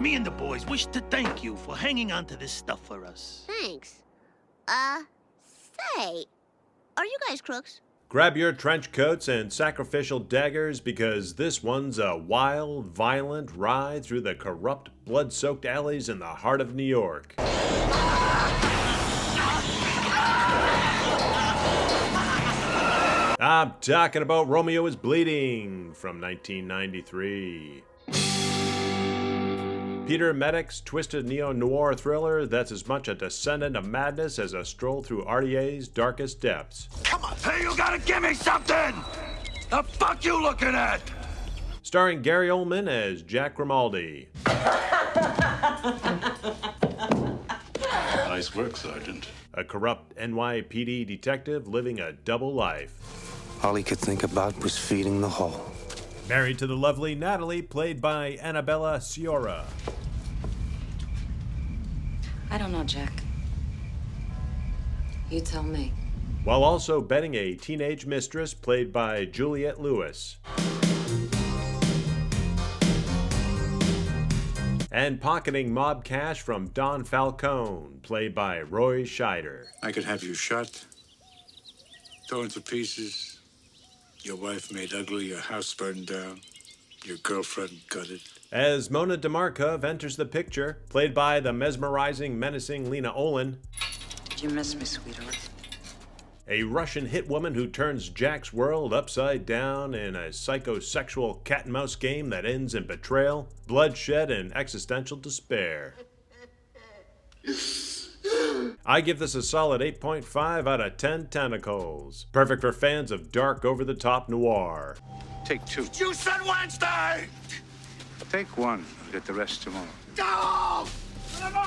Me and the boys wish to thank you for hanging on to this stuff for us. Thanks. Say, are you guys crooks? Grab your trench coats and sacrificial daggers because this one's a wild, violent ride through the corrupt, blood-soaked alleys in the heart of New York. I'm talking about Romeo is Bleeding from 1993. Peter Medic's twisted neo-noir thriller that's as much a descendant of madness as a stroll through RDA's darkest depths. Come on, hey, you gotta give me something! The fuck you looking at? Starring Gary Oldman as Jack Grimaldi. Nice work, Sergeant. A corrupt NYPD detective living a double life. All he could think about was feeding the hole. Married to the lovely Natalie, played by Annabella Sciorra. I don't know, Jack. You tell me. While also betting a teenage mistress, played by Juliet Lewis. And pocketing mob cash from Don Falcone, played by Roy Scheider. I could have you shot, torn to pieces, your wife made ugly, your house burned down, your girlfriend gutted. As Mona Demarkov enters the picture, played by the mesmerizing, menacing Lena Olin. Did you miss me, sweetheart? A Russian hitwoman who turns Jack's world upside down in a psychosexual cat-and-mouse game that ends in betrayal, bloodshed, and existential despair. I give this a solid 8.5 out of 10 tentacles. Perfect for fans of dark, over-the-top noir. Take two. You said Wednesday! Take one, get the rest tomorrow. Go!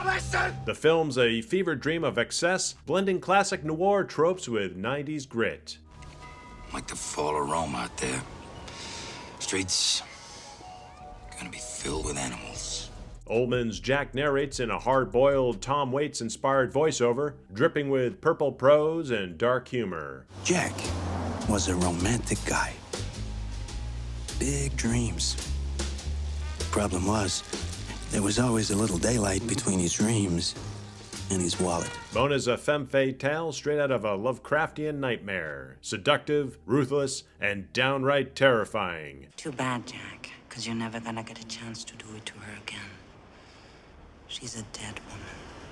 Listen! The film's a fever dream of excess, blending classic noir tropes with 90s grit. Like the fall of Rome out there. Streets gonna be filled with animals. Oldman's Jack narrates in a hard-boiled Tom Waits-inspired voiceover, dripping with purple prose and dark humor. Jack was a romantic guy. Big dreams. Problem was, there was always a little daylight between his dreams and his wallet. Mona's a femme fatale straight out of a Lovecraftian nightmare. Seductive, ruthless, and downright terrifying. Too bad, Jack, because you're never gonna get a chance to do it to her again. She's a dead woman,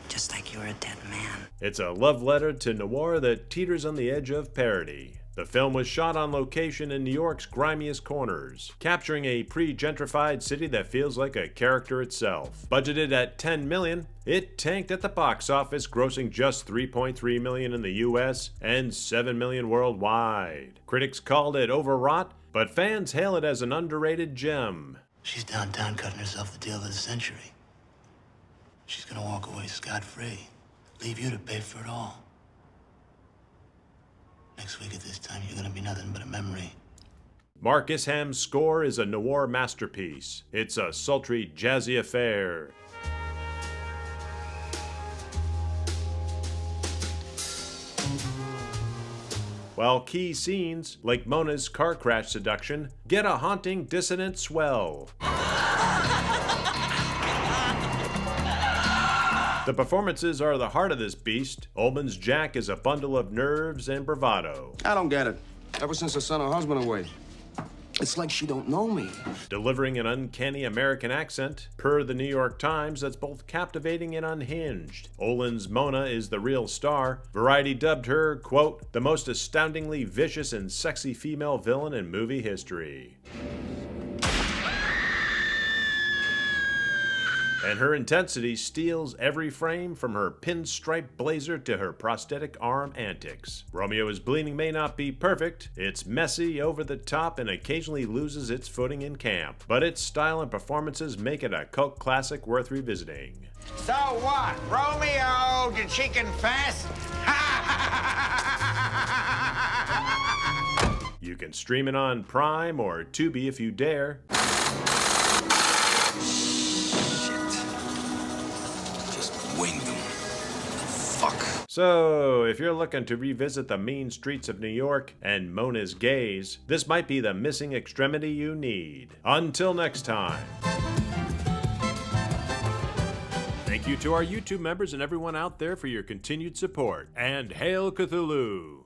just like you're a dead man. It's a love letter to noir that teeters on the edge of parody. The film was shot on location in New York's grimiest corners, capturing a pre-gentrified city that feels like a character itself. Budgeted at $10 million, it tanked at the box office, grossing just $3.3 million in the US and $7 million worldwide. Critics called it overwrought, but fans hail it as an underrated gem. She's downtown cutting herself the deal of the century. She's gonna walk away scot-free, leave you to pay for it all. Next week at this time, you're gonna be nothing but a memory. Mark Isham's score is a noir masterpiece. It's a sultry, jazzy affair. While key scenes, like Mona's car crash seduction, get a haunting, dissonant swell. The performances are the heart of this beast. Oldman's Jack is a bundle of nerves and bravado. I don't get it. Ever since I sent her husband away, it's like she don't know me. Delivering an uncanny American accent, per the New York Times, that's both captivating and unhinged. Olin's Mona is the real star. Variety dubbed her, quote, the most astoundingly vicious and sexy female villain in movie history. And her intensity steals every frame from her pinstripe blazer to her prosthetic arm antics. Romeo is Bleeding may not be perfect, it's messy, over the top, and occasionally loses its footing in camp. But its style and performances make it a cult classic worth revisiting. So what? Romeo, did she confess? You can stream it on Prime or Tubi if you dare. Wing them. Fuck. So, if you're looking to revisit the mean streets of New York and Mona's gaze, this might be the missing extremity you need. Until next time. Thank you to our YouTube members and everyone out there for your continued support. And Hail Cthulhu!